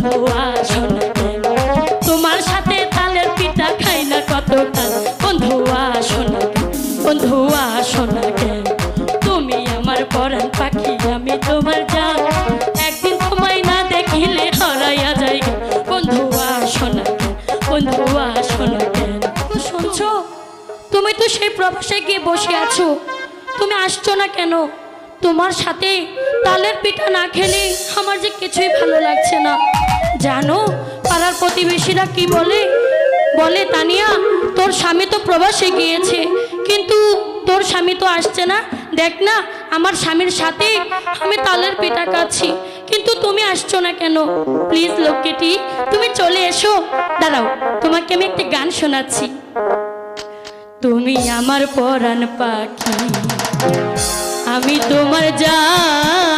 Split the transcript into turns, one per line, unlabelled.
বন্ধু আসো না কেন, তোমার সাথে তালের পিঠা খাই না কত কাল, বন্ধু আসো না কেন, বন্ধু আসো না কেন, তুমি আমার পরাণ পাখি আমি তোমার জান, একদিন তোমায় না দেখিলে হারাইয়া যাই, বন্ধু আসো না কেন, বন্ধু আসো না কেন। শুনছো, তুমি তো সেই প্রবাসে গিয়ে বসে আছো, তুমি আসছো না কেন? তোমার সাথে তালের পিঠা না খেলে আমার যে কিছুই ভালো লাগছে না। জানো পাড়ার প্রতিবেশীরা কি বলে? বলে তানিয়া তোর স্বামী তো প্রবাসে গিয়েছে, কিন্তু তোর স্বামী তো আসছে না, দেখ না আমার স্বামীর সাথে আমি তালের পিঠা খাচ্ছি, কিন্তু তুমি আসছো না কেন? প্লিজ লক্ষ্মীটি তুমি চলে এসো। দাঁড়াও, তোমাকে আমি একটি গান শোনাচ্ছি। তুমি আমার পরাণ পাখি আমি তোমার জান।